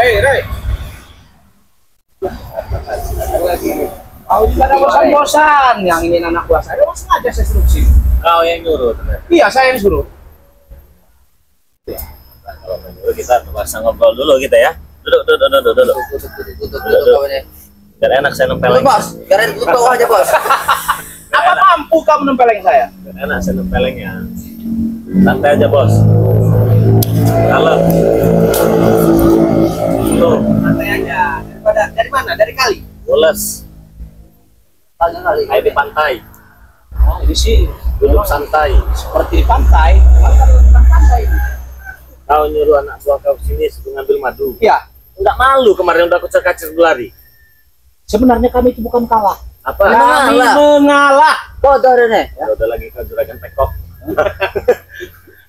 Rey. Kau juga ada bosan-bosan. Yang ini anak buah saya, langsung aja saya instruksi. Kau yang nyuruh, Iya, saya yang suruh. Ya, kalau menyuruh kita terpaksa ngobrol dulu kita ya. Duduk. Biar enak saya nempeleng. Bos, biar duduk bawah aja bos. Apa mampu kamu nempeleng saya? Biar enak saya nempelengnya. Santai aja bos. Kalau tuh, Santai aja. Dari mana? Dari kali? pules. Kali. Ayo di pantai. Oh, ini sih Duduk santai. seperti di pantai. Pantai. Kau nyuruh anak buah kau sini mengambil madu. Iya. Enggak malu kemarin udah aku kacir berlari. Sebenarnya kami itu bukan kalah. Apa? Kami mengalah. Bodoh deh. Ya udah lagi kau juragan pekok.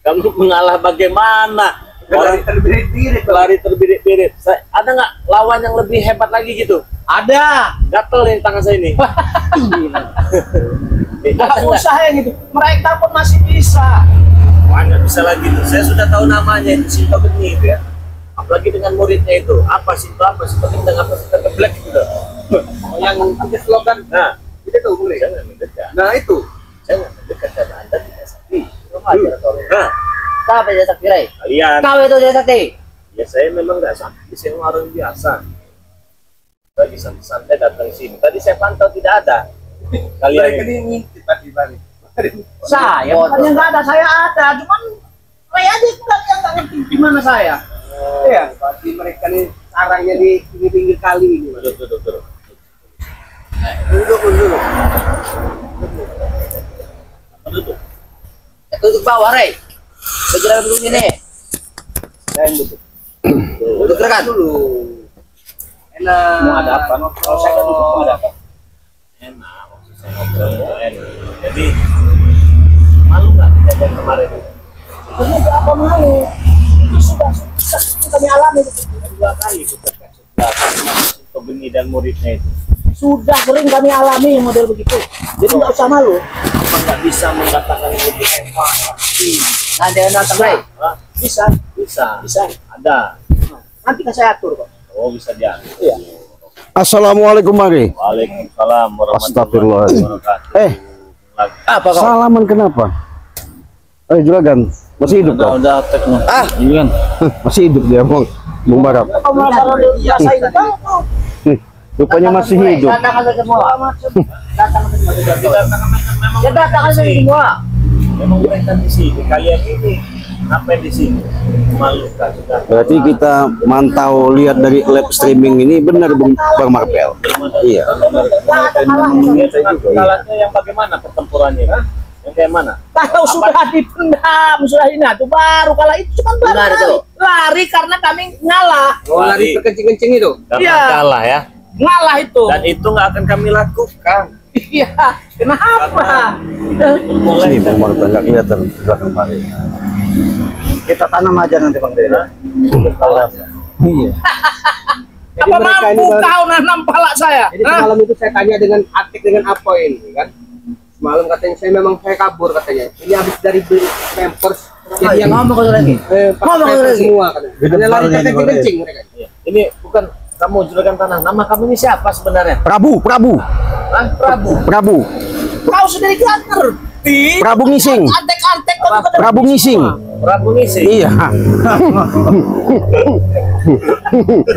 Kamu mengalah bagaimana? Orang lari terbirit-birit. Ada nggak lawan yang lebih hebat lagi gitu? Ada. Gatel yang tangan saya ini. Nggak usah yang gitu. Mereka pun masih bisa. Banyak bisa lagi tuh. Saya sudah tahu namanya itu Sinto Geni itu ya. Apalagi dengan muridnya itu. Apa Sinto Gendeng apa Sinto Geblek gitu. Oh, yang punya slogan. Nah, Itu tuh boleh. saya nggak mendekat. Nah itu. Saya nggak mendekat karena Anda tidak sakti. Nah, Siapa dia sakti Ray? kalian. Kau itu dia sakti. Ya saya memang nggak sakti. Saya orang biasa. Lagi santai datang sini. Tadi saya pantau tidak ada. Kalian ini. ngintip tadi balik. Saya bukannya nggak ada, saya ada. Cuman Ray aja yang nggak ngerti di mana saya. Iya. Berarti mereka nih sarangnya di pinggir kali ini. Duduk. Duduk. Duduk bawah Ray. Segera duduk ini. Saya yang duduk. Duduk rekan dulu. Enak. Mau ada apa? Kalau saya kan duduk mau ada apa? Enak, maksud saya ngobrol itu enak. Jadi malu nggak kejadian kemarin? Kenapa apa mau? Itu sudah kami alami itu. 2 kali kita Sinto Geni dan muridnya itu. Sudah sering kami alami model begitu. Jadi nggak usah malu. Apa nggak bisa mengatakan lebih hebat? Nanti datang Ray. Hah? Bisa. Bisa. Ada. Nanti kan saya atur kok. Oh bisa dia. Iya. Assalamualaikum Mari. Waalaikumsalam warahmatullahi Astagfirullahaladzim. wabarakatuh. Apa kau? Salaman kenapa? Juragan, masih hidup kau? Udah tekno. Iya kan? Masih hidup dia, Bung Barat. Kalau masalah biasa itu tahu. Rupanya masih hidup. Datang aja semua. Datang aja semua. Memang Ya datang aja semua. memang mereka di sini. Kalian ini apa di sini? Malukan sudah. Berarti kita mantau lihat dari live streaming ini benar Bang Marpel. Iya. Kalahnya yang bagaimana pertempurannya? Yang kayak mana? Tahu sudah dipendam, sudah ini tuh baru kalah itu cuma baru Benar itu. lari karena kami ngalah. Oh, lari terkencing-kencing itu. Karena Iya. kalah ya. Ngalah itu. Dan itu nggak akan kami lakukan. Iya. Kenapa? Sini Bang Marpel nggak kelihatan belakang Mari. Kita tanam aja nanti Bang Dena. Iya. Apa mampu kau nanam palak saya? Jadi semalam itu saya tanya dengan Atik dengan Apoy ini kan. Semalam katanya saya memang saya kabur katanya. Ini habis dari beli pampers. Jadi yang Ngomong kau lagi. ngomong semua katanya. Hanya lari kencing mereka. Iya. Ini bukan kamu juragan tanah. Nama kamu ini siapa sebenarnya? Prabu. Hah? Prabu. Kau sendiri kan ngerti. Prabu Ngising. Antek-antek kau juga Prabu Ngising. Prabu Ngisi. Iya.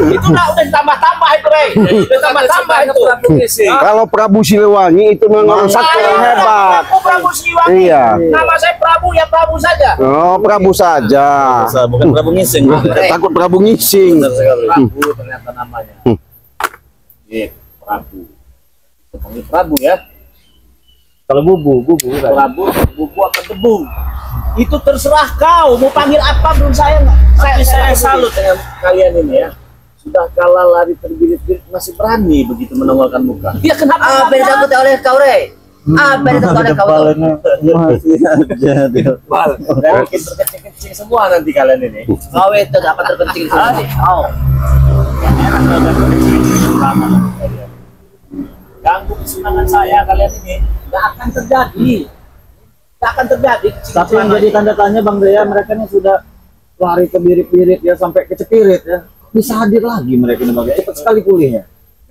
itu udah tambah-tambah itu, Rey. Udah tambah-tambah itu. Prabu Ngisi. Kalau Prabu Siliwangi itu memang satu yang hebat. Aku Prabu Siliwangi. Iya. Nama saya Prabu ya Prabu saja. Oh, Prabu saja. Bukan Prabu Ngising. Takut Prabu Ngising. Benar sekali. Prabu ternyata namanya. Iya, Prabu. Panggil Prabu ya. Kalau bubu kan. Prabu, bubu apa debu? Itu terserah kau mau panggil apa belum saya nggak. Tapi saya salut dengan kalian ini ya. Sudah kalah lari terbirit-birit masih berani begitu menongolkan muka. Ya kenapa? Apa yang disebut oleh kau Ray? Apa yang disebut oleh kau? Masih aja dia. Dan bikin terkecil-kecil semua nanti kalian ini. Kau itu dapat terkencing di sini. Oh. Enak kalau terkecil lama kalian. Ganggu kesenangan saya kalian ini. Nggak akan terjadi. Nggak akan terjadi. Tapi yang jadi tanda tanya Bang Dea, mereka ini sudah lari ke birit-birit ya sampai kecepirit ya. bisa hadir lagi mereka nih Bang? Cepat sekali pulihnya.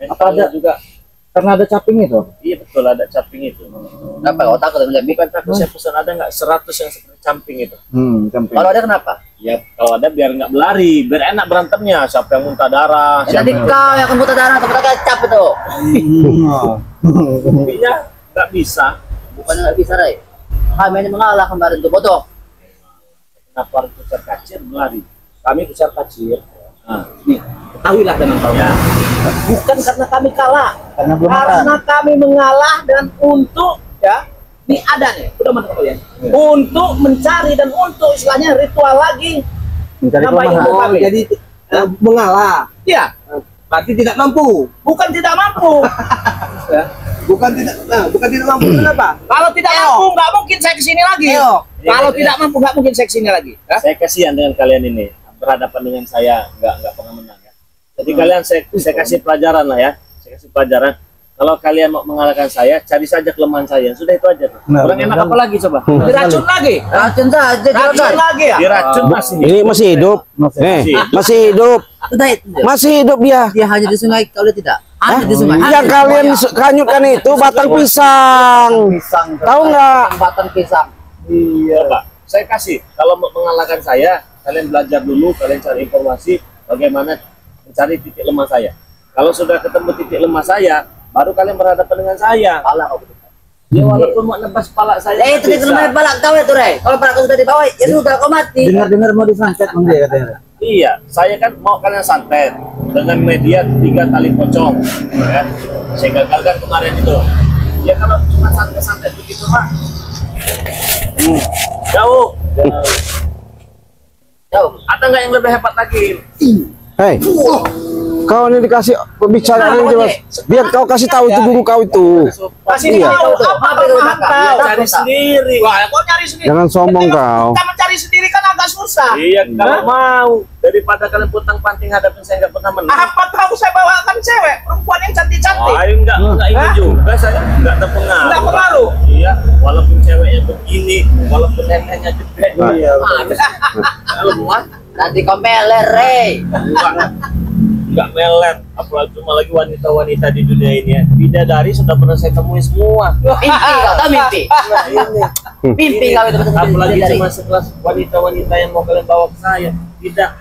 Apa ada juga karena ada caping itu? Iya betul, ada caping itu. Kenapa kau takut dengan caping? Bukan takut, saya pesan ada nggak 100 yang seperti camping itu. Caping. Kalau ada kenapa? Ya kalau ada biar nggak berlari, biar enak berantemnya. Siapa yang muntah darah, Ya, tadi kau yang muntah darah atau kecap itu. buktinya nggak bisa. Bukannya nggak bisa, Ray. Kami ini mengalah kemarin tuh bodoh. Kenapa harus besar kacir berlari? Kami besar kacir. Nah, Nih, ketahuilah dengan kau. ya. Bukan karena kami kalah, Karena belum karena kami mengalah dan untuk ya ini ada nih, udah mantap kalian. Untuk mencari dan untuk istilahnya ritual lagi. mencari Nama kelemahan. ibu kami. Jadi mengalah. Iya, Berarti tidak mampu. bukan tidak mampu. Ya. Bukan tidak mampu. Kenapa? Kalau tidak mampu nggak mungkin saya kesini lagi. Kalau tidak mampu nggak mungkin saya kesini lagi. Ya? Saya kasihan dengan kalian ini, berhadapan dengan saya nggak pernah menang ya. Jadi kalian saya kasih pelajaran lah ya. Saya kasih pelajaran. Kalau kalian mau mengalahkan saya, cari saja kelemahan saya. Sudah itu aja tuh. Nah, Kurang enak apa lagi coba? Diracun lagi. Racun saja, Racun jangan. lagi ya. Diracun masih. Ini masih hidup. Masih hidup. Sudah itu. Masih hidup dia. Dia hanya di sungai, kau lihat tidak? Ada di sungai. Yang kalian kanyutkan itu batang pisang. Tahu nggak? Batang pisang. Iya, Pak. Saya kasih. Kalau mau mengalahkan saya, kalian belajar dulu, kalian cari informasi bagaimana mencari titik lemah saya. Kalau sudah ketemu titik lemah saya, baru kalian berhadapan dengan saya. Pala kau betul. Ya walaupun mau nebas kepala saya. Itu di kelemahan pala kau itu, Ray. Kalau pala kau sudah di bawah, ya sudah kau mati. Dengar-dengar mau disantet Bang dia katanya. Iya, saya kan mau kalian santet dengan media 3 tali pocong, ya. Saya gagalkan kemarin itu. Ya kalau cuma santet-santet begitu Pak. Jauh. Jauh. Ada nggak yang lebih hebat lagi? Hei, kau ini dikasih pembicaraan yang jelas. Biar kau kasih tahu itu guru kau itu. Kasih Iya. tahu apa kelemahan kau. Cari sendiri. Wah, kau cari sendiri. Jangan sombong Ketika kau. Kita mencari sendiri kan agak susah. Iya, kalau mau daripada kalian putang panting hadapin saya nggak pernah menang. Apa tahu saya bawakan cewek, perempuan yang cantik-cantik. Oh, enggak ini Hah? juga saya enggak terpengaruh. Enggak pengaruh. Iya, walaupun ceweknya begini, walaupun neneknya gede. Iya. Kalau buat Nanti kau meler, Ray. enggak melet, apalagi cuma lagi wanita-wanita di dunia ini ya. Bidadari sudah pernah saya temui semua. Mimpi kau tahu mimpi. Nah, ini. Mimpi kau itu betul-betul Apalagi dari. cuma sekelas wanita-wanita yang mau kalian bawa ke saya. Tidak.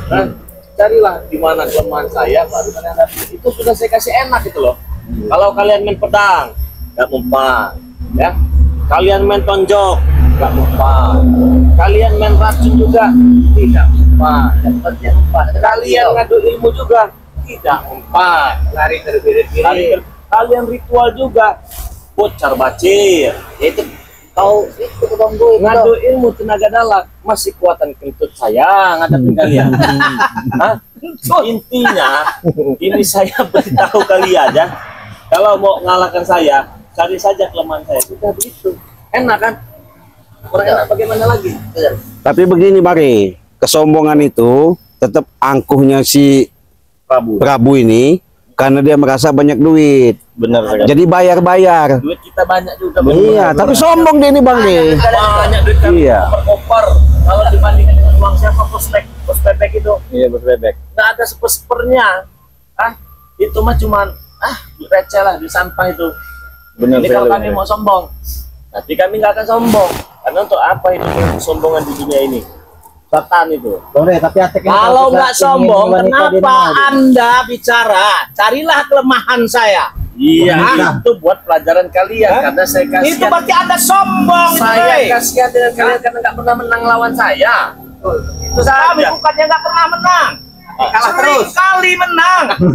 Nah, carilah di mana kelemahan saya, baru kalian hadapi. Itu sudah saya kasih enak itu loh. Kalau kalian main pedang, nggak mempan, ya. Kalian main tonjok, nggak mempan. Kalian main racun juga, tidak mempan. Kalian ngadu ilmu juga, tidak mempan. Lari terbirit-birit. Kalian ritual juga, bocor bacir. Itu kau itu kebang gue. Ngadu ilmu tenaga dalam, masih kuatan kentut saya ngadepin kalian. Hah? Intinya, ini saya beritahu kalian aja. Kalau mau ngalahkan saya, cari saja kelemahan saya. Sudah begitu. Enak kan? Orang enak bagaimana lagi? Tapi begini Bari, kesombongan itu tetap angkuhnya si Prabu ini karena dia merasa banyak duit. Benar. Jadi bayar-bayar. Duit kita banyak juga. Iya, tapi sombong dia ini Bang nih. Banyak duit kami. Iya. Koper. Kalau dibandingkan dengan uang siapa pos bebek itu, Iya, bos bebek. nggak ada sepersepernya. Itu mah cuman receh lah di sampah itu. Benar Ini kalau sekali, kami Bang. mau sombong, tapi kami nggak akan sombong. Karena untuk apa itu kesombongan di dunia ini? Setan itu. Bang Ray, tapi Atek ini Kalau kita nggak ingin sombong, wanita di kenapa mana? Anda bicara? Carilah kelemahan saya. Iya, Wanita. itu buat pelajaran kalian. Hah? Karena saya Itu kasihan. berarti Anda sombong. Saya Ray. kasihan dengan kalian karena nggak pernah menang lawan saya. Itu Kami saja. bukannya nggak pernah menang. Kalah Sering terus. kali menang. Tadi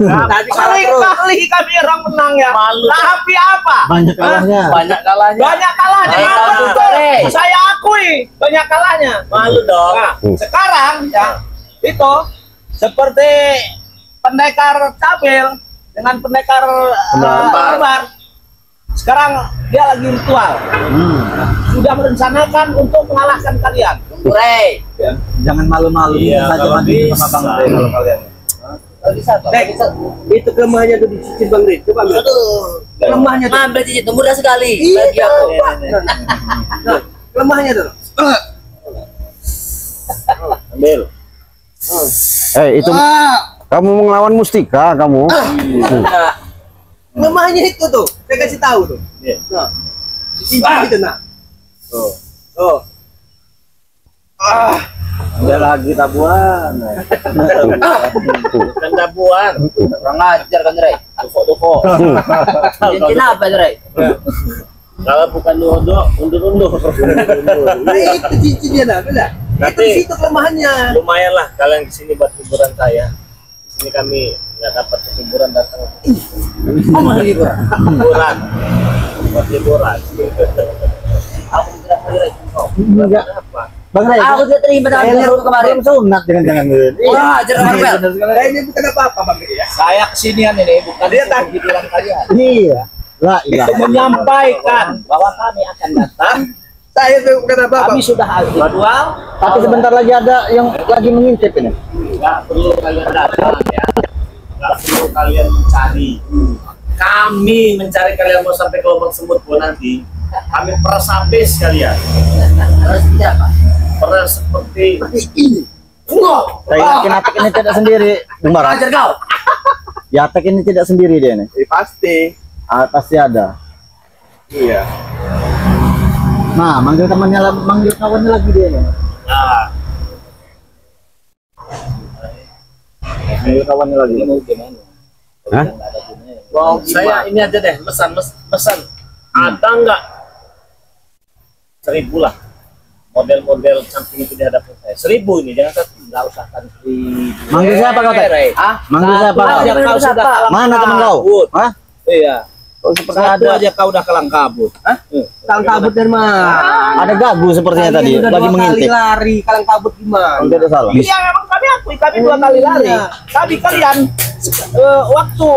kalah Sering terus. kali kami orang menang ya. Malu. Tapi apa? Banyak kalahnya. Banyak kalahnya. Banyak kalahnya. Banyak Apa kalahnya. betul? Ray. Saya akui banyak kalahnya. Malu dong. Nah, sekarang ya itu seperti pendekar Cabil dengan pendekar Barbar. Sekarang dia lagi ritual. Sudah merencanakan untuk mengalahkan kalian. Ray. Jangan malu-malu Iya, saja kalau mandi bisa. sama Bang Ray kalau kalian. Kalau bisa, Pak. Nek, itu kelemahannya tuh di cicit Bang Rit. Coba ambil. Aduh. Kelemahannya tuh. Ambil cicit mudah sekali. Iya, Bagi aku. Nah, kelemahannya tuh. Ambil. itu kamu mau ngelawan Mustika kamu. Lemahnya itu tuh, saya kasih tahu tuh. Nah, di sini gitu nah. Oh. Ada lagi tabuhan. Bukan tabuhan. Kurang ajar kan, Rey. Tufo. Cincin apa, Rey? Kalau bukan dodo, undur-undur. Nah, itu cincinnya nah, benar. Itu Nanti di situ kelemahannya. lumayan lah kalian kesini buat hiburan saya. Di sini kami nggak dapat hiburan datang. Hiburan. Buat hiburan. Aku tidak mau Rey. Enggak. Apa? Bang Ray, Aku tidak terima dalam baru kemarin. sunat jangan-jangan. Wah, ajar Marvel. Nah, ini bukan apa-apa Bang ya. Saya kesinian ini bukan Dia tak bilang kalian. Iya. Lah, iya. Menyampaikan bahwa kami akan datang. Saya tuh bukan apa-apa. Kami sudah habitual. Tapi sebentar lagi ada yang lagi mengintip ini. Nggak perlu kalian datang ya. Nggak perlu kalian mencari. Kami mencari kalian mau sampai ke lubang semut pun nanti. Kami peras habis kalian. Harus tidak, Pak. Peras seperti ini. Saya yakin Atek ini tidak sendiri, Bumbar. Ajar kau. Ya Atek ini tidak sendiri dia nih. Pasti. Pasti ada. Iya. Nah, manggil temannya, manggil kawannya lagi dia nih. nah, Manggil kawannya lagi. Hah? wow, saya ini aja deh pesan. Ada nggak 1000 lah model-model camping itu di hadapan saya. 1000 ini jangan satu. Nggak usah kan 1000. Manggil siapa kau, Tek? Manggil siapa? Aja kau sudah kalang Mana teman kau? kabut. Hah? Iya. Kok seperti Satu ada aja kau udah kalang kabut. Kalang kabut dari mana? ada gagu sepertinya tadi Udah lagi 2 kali mengintip. lari, kalang kabut gimana? Kalau tidak salah. Iya memang kami akui kami 2 kali lari. Tapi kalian waktu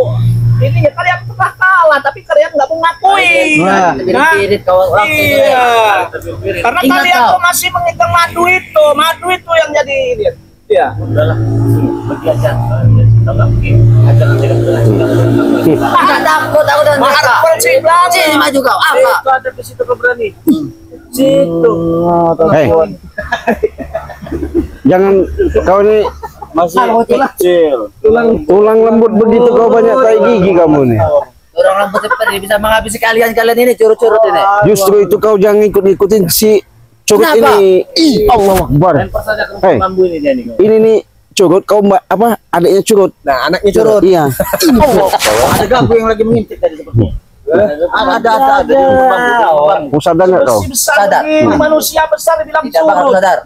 ini ya kalian pernah kalah tapi kalian nggak mengakui. Nah. Pirit kau orang itu, Rey. Iya. Tapi Karena Ingat kalian kau. tuh masih menghitung madu itu yang jadi ini. Iya. udahlah pergi aja. Tahu nggak pergi? Aja nanti kan Tidak takut aku dan mereka. Harapan sih belakang. Sini maju kau. Apa? Itu ada di situ kau berani. Situ. Hei, jangan kau ini Masih Kalau kecil. tulang lembut begitu kau banyak tai gigi kamu nih. orang rambut seperti bisa menghabisi kalian ini curut-curut ini. Justru itu kau jangan ikut-ikutin si curut Kenapa? ini. Allah Akbar. Lempar saja ke Hei. bambu ini dia nih. Ini nih curut kau apa adiknya curut. Nah, anaknya curut. Iya. Ada gagu yang lagi mengintip tadi sepertinya. Ada di bambu. Mau sadar nggak kau? Masih besar Sadar. begini, manusia besar dibilang Tidak bakal surut. sadar.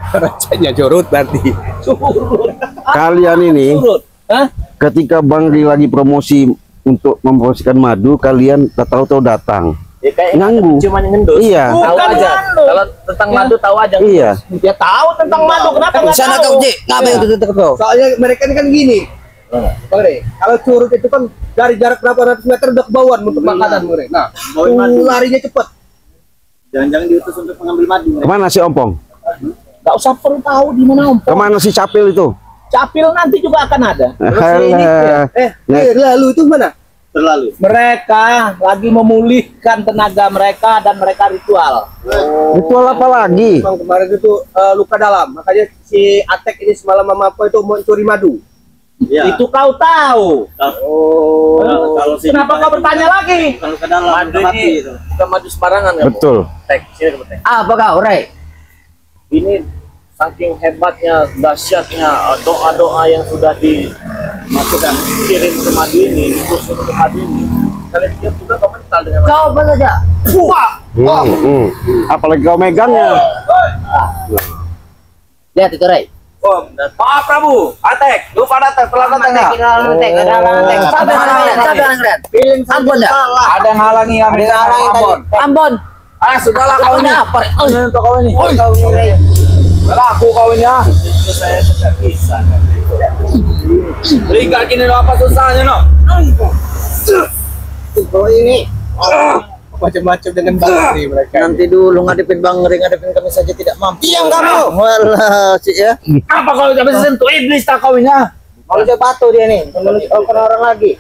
Rasanya curut nanti. Kalian ini Surut. ketika Bang Ri lagi promosi untuk mempromosikan madu, kalian tak tahu-tahu datang. Ya kayak Nganggu. cuma ngendus. Iya. Tahu Bukan aja. ngandus. Kalau tentang madu tahu aja. Iya. Dia tahu tentang madu, kenapa nggak Sana tahu? kau, Ji. Ngapain itu tutup kau? Soalnya mereka ini kan gini. Bang Rey, kalau curut itu kan dari jarak berapa ratus meter udah kebauan untuk makanan mereka. Nah, larinya cepat. Jangan-jangan diutus untuk mengambil madu. Kemana si Ompong? Nggak usah perlu tahu di mana Om. Kemana si Capil itu? Capil nanti juga akan ada. Alah. Lalu itu mana? Terlalu. Mereka lagi memulihkan tenaga mereka dan mereka ritual. Ritual apa lagi? Bang kemarin itu luka dalam, makanya si Atek ini semalam sama apa itu mau curi madu. Iya. Itu kau tahu. Kalau si Kenapa kau bertanya lagi? kalau ke dalam Madu mati ini itu. bukan madu sembarangan kamu. Betul. Tek, sini kamu tek. Apa kau, Rey? Ini saking hebatnya, dahsyatnya doa-doa yang sudah dimasukkan kirim ke madu ini, ditusuk ke madu ini. Kalian lihat juga kau mental dengan madu. Kau apa saja? Apalagi kau megangnya. Lihat itu, Rey. Pak Prabu, Atek, lupa datang, telah datang nggak? Sabar, kalian. Ampun dah. Ada yang halangi yang Ambon. Ambon. Ah, sudahlah kau ini. Apa? Untuk kau ini. Laku kau ini ah. Itu saya tidak bisa. Beri gini lo apa susahnya no? Kalau ini macam-macam dengan Bang Rey mereka. Nanti dulu ngadepin Bang Ring, ngadepin kami saja tidak mampu. Diam kamu. Walah, sih ya. Apa kalau tidak bisa sentuh iblis tak kau ini ah? Kalau dia batu dia nih, kena orang lagi.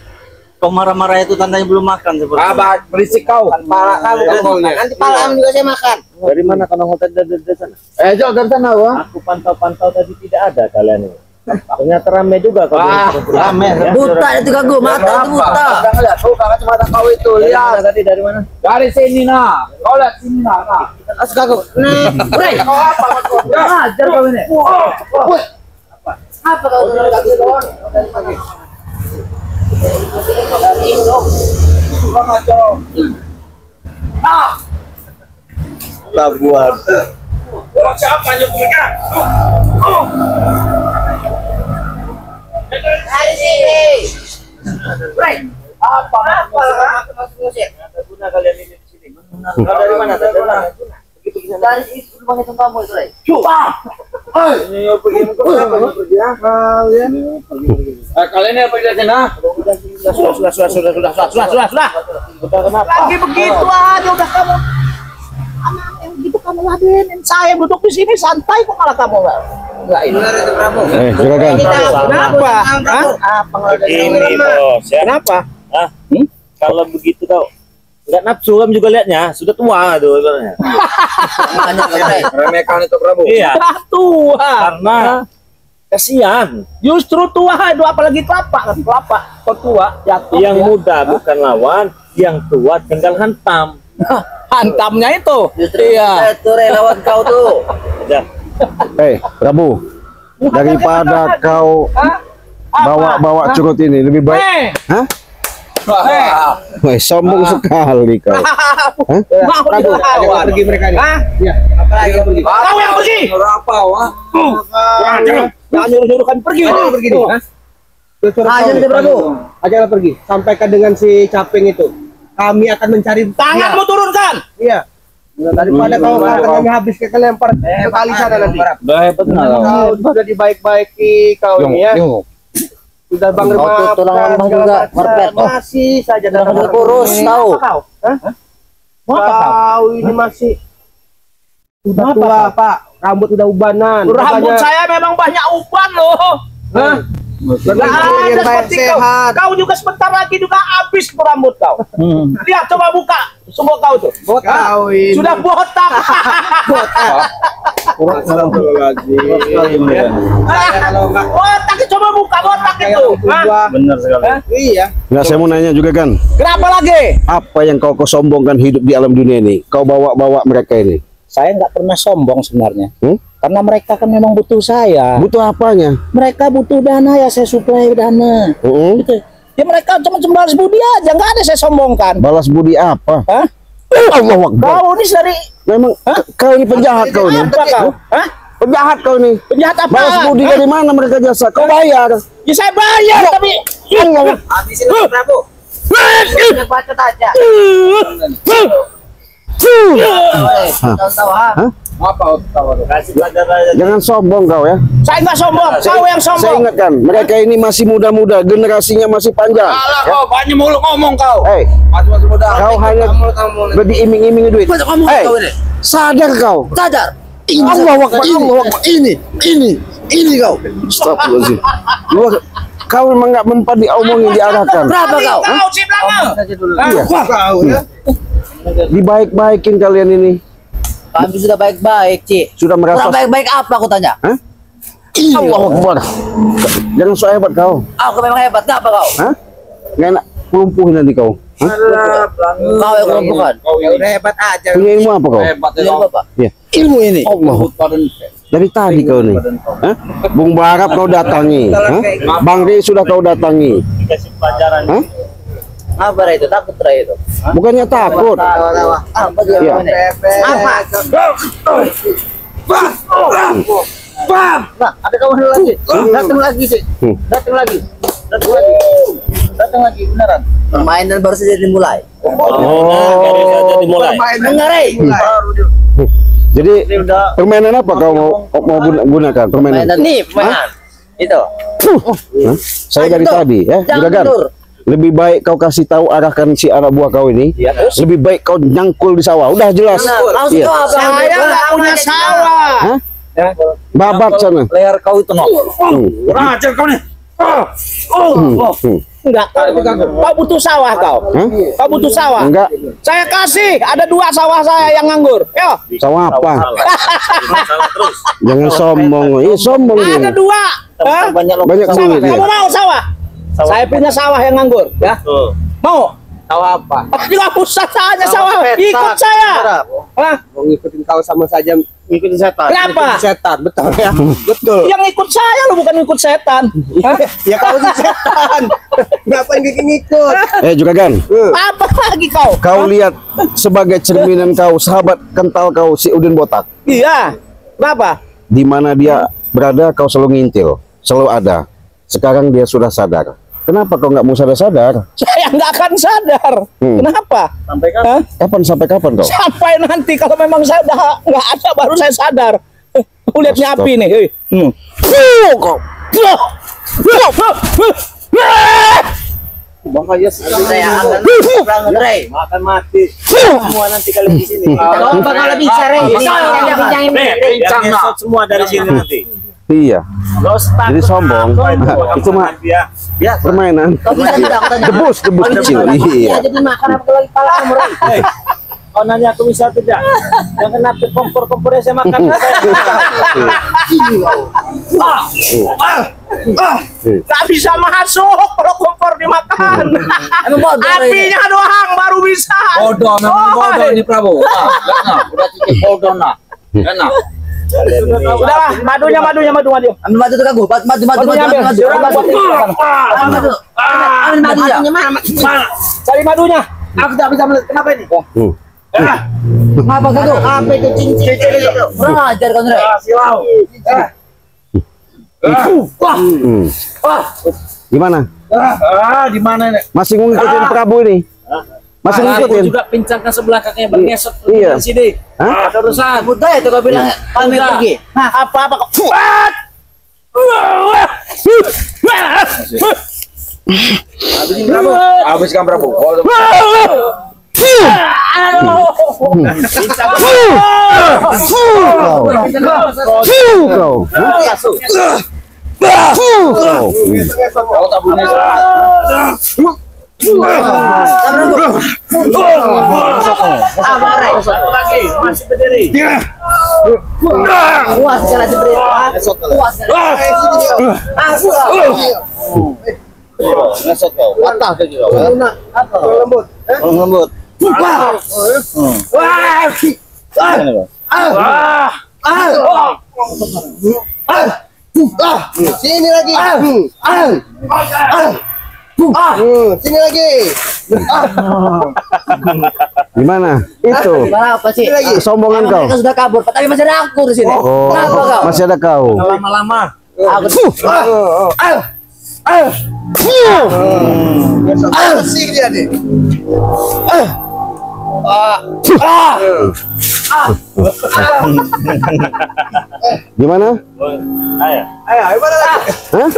Kau marah-marah itu tandanya belum makan seperti. Abah, berisik kau. Pala kamu nongolnya. Nanti palam juga saya makan. Dari mana kau nongol tadi dari sana? Jauh dari sana, wah. Aku pantau-pantau tadi tidak ada kalian ini. Ternyata rame juga kau. Rame. Buta itu kagum, mata itu buta. Jangan lihat, tuh kacamata kau itu. Lihat. Tadi dari mana? Dari sini, nah. Kau lihat sini, nah. As kagum. Nih, Bre. Kau apa? Ajar kau ini. Apa kau kaki doang? Labuan. Siapa nyebutnya? Dari sini. Bre. Apa musik? Ada guna kalian ini di sini. Kau dari mana? Dari mana? Begitu bisa Dari itu rumahnya tuh kamu itu, Bre. ini pergi pergi ya. Kalian ini apa di sana? Sudah. Sudah kenapa? Lagi begitu aja udah kamu. Anak yang gitu kamu ladenin. Saya duduk di sini santai kok malah kamu nggak ini. Silakan. Kenapa? Hah? Ini bos ya. Kenapa? Hah? Kalau begitu kau nggak nafsu kamu juga lihatnya sudah tua tuh ibaratnya. Remehkan itu Prabu. Iya. Udah tua. Karena kasihan Justru tua itu apalagi kelapa kan kelapa. Kok tua jatuh. yang ya. muda bukan lawan, yang tua tinggal hantam. Hantamnya itu. Justru Iya. itu relawan kau tuh. Ya. Prabu, daripada kau bawa-bawa curut ini lebih baik. Hah? Wah, sombong sekali kau. Hah? Mau dilawan. Pergi mereka nih. Hah? Iya. Apalagi pergi. Kau yang pergi. Apa, wah? Jangan nyuruh-nyuruh kan pergi. Pergi nih. Aja nanti, Prabu. Ajalah pergi. Sampaikan dengan si Caping itu. Kami akan mencari Tanganmu turunkan. Iya. Daripada kau kami habis ke lempar kali sana nanti. Udah hebat Kau sudah dibaik-baiki kau ini ya. Sudah bang Kau tuh tulang lambang juga, merpet. masih saja dalam kurus tahu. Kau, kau ini masih sudah tua Pak, rambut udah ubanan. Rambut Makanya- saya memang banyak uban loh. Hah? Nggak Yang ada baik seperti kau. sehat. Kau juga sebentar lagi juga habis tuh rambut kau. Lihat coba buka semua kau tuh. Kau ini Sudah botak. Botak coba buka botak itu. Hah? Benar sekali. Iya. Nggak, saya mau nanya juga kan. Kenapa lagi? Apa yang kau sombongkan hidup di alam dunia ini? Kau bawa-bawa mereka ini. Saya nggak pernah sombong sebenarnya. Karena mereka kan memang butuh saya. butuh apanya? Mereka butuh dana, ya saya suplai dana. Gitu. Ya mereka cuma balas budi aja, nggak ada saya sombongkan. Balas budi apa? Hah? Allah Akbar. Kau ini dari Memang kau ini penjahat kau ini. apa kau? Hah? Penjahat kau ini. Penjahat apa? Balas budi dari mana mereka jasa? Kau bayar. Ya saya bayar tapi Allah. Habisin lagi, Prabu. Bacot aja. Tahu-tahu ha. Apa kau? Kasih pelajaran aja. Jangan sombong kau ya. Saya nggak sombong, kau yang Saya sombong. ingatkan, mereka ini masih muda-muda, generasinya masih panjang. Alah kau banyak mulut ngomong kau. Masih muda. kau hanya berdiiming-imingi duit. Banyak ngomong Hei, kau ini. sadar kau. Sadar. Allah Akbar, Allah Akbar. Ini kau. Astagfirullahaladzim. Kau memang nggak mempan diomongin, diarahkan. Berapa kau? Kau si belakang. Iya. Kau ya. Dibaik-baikin kalian ini. Kami sudah baik-baik, Ci. Sudah merasa. Kurang baik-baik apa aku tanya? Allah Akbar. Jangan so hebat kau. Aku memang hebat, apa kau? Hah? Nggak enak pelumpuhin nanti kau. Hah? Kau yang kelompokan. Kau ya udah hebat aja. Punya ilmu apa kau? Hebat Ini apa? Ya. Ilmu ini. Allah. Dari tadi kau nih. Hah? Bung Barap kau datangi. Hah? Bang Ri sudah kau datangi. Dikasih pelajaran. Hah? Apa itu? Takut itu. Bukannya takut. Apa dia Iya. ini? Apa? Nah, ada kawan lagi. Datang lagi, Ci. Datang lagi. Datang lagi. Datang lagi beneran. Permainan baru saja dimulai. Oh, dimulai. Dengar, Jadi permainan apa kau mau gunakan? Permainan. Nih, permainan. Itu. Hah? Saya dari tadi ya, Jangan juragan. mundur. Lebih baik kau kasih tahu arahkan si anak buah kau ini. Lebih baik kau nyangkul di sawah. Udah jelas. Langsung Iya. kau apa? Saya nggak punya sawah. Hah? Babat sana. leher kau itu no. Hmm. Kurang ajar kau nih. Enggak, kau butuh sawah kau. Kau butuh sawah. Enggak. Saya kasih, ada 2 sawah saya yang nganggur. Yo. Sawah apa? Salah terus. Jangan sombong. Sombong Ada dia. 2. Hah? Banyak Sawah. duit dia. Kamu mau sawah? Saya punya sawah yang nganggur, ya. Tuh. Mau? Tahu apa? Enggak usah tanya sawah. Ikut saya. Hah? Mau ngikutin kau sama saja ngikutin setan. Kenapa? Ngikutin setan, betul ya. Betul. Yang ikut saya lo bukan ikut setan. Hah? Ya kau sih setan. Ngapain ngikut? Juragan, Apa lagi kau? kau lihat sebagai cerminan kau, sahabat kental kau si Udin Botak. Iya. Kenapa? Di mana dia berada, kau selalu ngintil, selalu ada. Sekarang dia sudah sadar. Kenapa kau nggak mau sadar-sadar? Saya nggak akan sadar. Kenapa? Sampai kan? Hah? Sampai kapan kau? Sampai nanti kalau memang saya udah nggak ada baru saya sadar. Kulitnya api nih. Hei. Kau. Makanya Saya akan perang Rey. Makan mati. Semua nanti kalian di sini. Kalau kalau bisa Rey, Biar ngesot semua dari sini nanti. Iya. Lo stuck. Jadi sombong. Itu mah dia. permainan. kau bisa tidak tanya. Debus kecil. Iya. Jadi makan apa lagi pala kamu Rey? Hei, kau nanya aku bisa tidak? Yang kena kompor-kompornya saya makan. Nggak bisa masuk kalau kompor dimakan. Apinya doang baru bisa. bodoh, memang bodoh ini Prabu. Udah cuci bodoh nak. Enak. Udahlah, madunya. Ambil madu tuh kagu. Madu. Madunya ambil. Ambil madunya. Cari madunya. Aku tak bisa melihat. Kenapa ini? Apa kagu? Apa itu cincin itu? Kurang ajar kau Rey. Gimana? Di mana ini? Masih ngikutin Prabu ini? Masih Aku ngikutin? juga pincangkan sebelah kakinya Bang Ngesot. Iya. Di sini. Hah? Ada urusan. Buta itu kau bilang kami Udah. pergi. Apa kok? Habiskan Prabu. Kau. Kau tak punya Apa Rey? Satu lagi. Masih berdiri. Puas sekali seperti itu. Puas sekali. ngesot kau. Patah saja kau. Lembut. Sini lagi. Sini lagi. Gimana? Itu. Gimana apa sih? Kesombongan kau. Mereka sudah kabur, tapi masih ada aku di sini. Oh, Kenapa kau? masih ada kau. Lama-lama. Aku Asik dia nih. Gimana? Ayo. Ayo, mana lagi? Hah?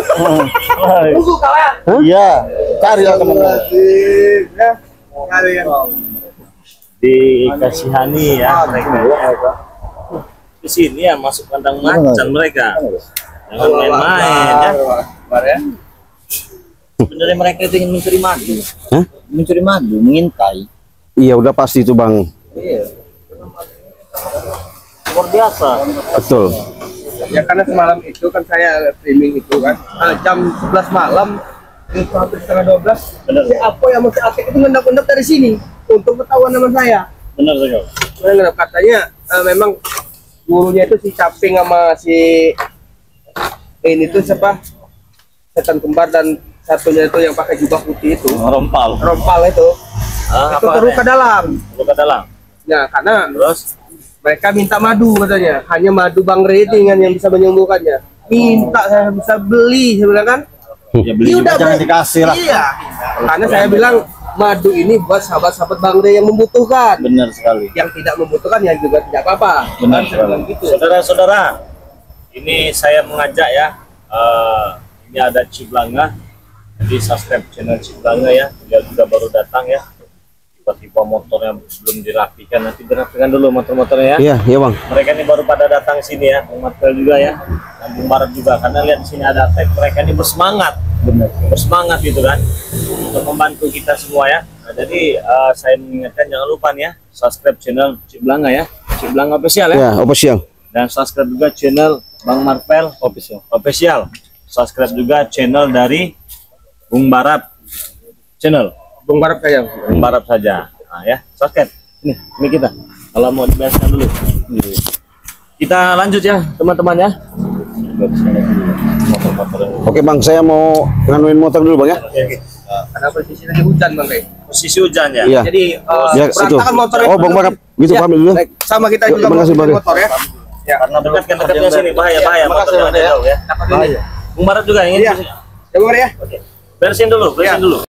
Tunggu kau ya. Iya. Cari lah teman. Ya. Cari ya. Dikasihani ya mereka ya. Di sini ya masuk kandang macan mereka. Jangan main-main ya. Sebenarnya mereka itu ingin mencuri madu. Hah? mencuri madu, mengintai. Iya, udah pasti itu, Bang. Luar biasa. Betul. Ya karena semalam itu kan saya streaming itu kan jam 11 malam itu hampir setengah 12. Benar. Si Apo yang mau Atik itu ngendap-ngendap dari sini untuk ketahuan nama saya. Benar saja. Ngendap katanya memang gurunya itu si Caping sama si ini tuh siapa? Setan kembar dan satunya itu yang pakai jubah putih itu. Rompal. Rompal itu. Itu terluka dalam. Luka dalam. Ya karena Terus mereka minta madu katanya, hanya madu Bang Reding yang bisa menyembuhkannya. Minta saya bisa beli, saya bilang kan. ya beli Iya, juga jangan Bang. dikasih lah. Iya, karena saya bilang madu ini buat sahabat-sahabat Bang Rey yang membutuhkan. Benar sekali. Yang tidak membutuhkan ya juga tidak apa-apa. Benar Saya bilang sekali. gitu. Saudara-saudara, ini saya mengajak ya. Ini ada Ciblanga. Jadi subscribe channel Ciblanga ya. Dia juga baru datang ya. Tiba-tiba motornya belum dirapikan, nanti dirapikan dulu motor-motornya ya. Iya, iya, Bang. Mereka ini baru pada datang sini ya, Bung Martel juga ya, dan Bung Barat juga, karena lihat di sini ada tag, mereka ini bersemangat bersemangat gitu kan untuk membantu kita semua ya. Nah, jadi saya mengingatkan jangan lupa nih ya subscribe channel Cik Blanga ya, Cik Blanga official ya. Ya, official. Dan subscribe juga channel Bang Marvel official. Subscribe juga channel dari Bung Barat channel. Bung Barap kayak Bung Barat saja. Nah ya, subscribe. Ini kita. Kalau mau dibiarkan dulu. Kita lanjut ya teman-teman ya. Oke Bang, saya mau nganuin motor dulu Bang ya. karena posisi lagi hujan bang Rey. Posisi hujan ya. Iya. Jadi Ya, itu. berantakan motornya. Oh, Bang Barap, gitu Ya, pamit dulu. baik. Sama kita juga Terima kasih, mau Bang. motor ya. Ya. Karena dekat sini bahaya Makasih motor Bang, ya. jauh ya. Bahaya. Bung Barat juga ingin Iya. Ya Bang Rey ya. bersihin dulu.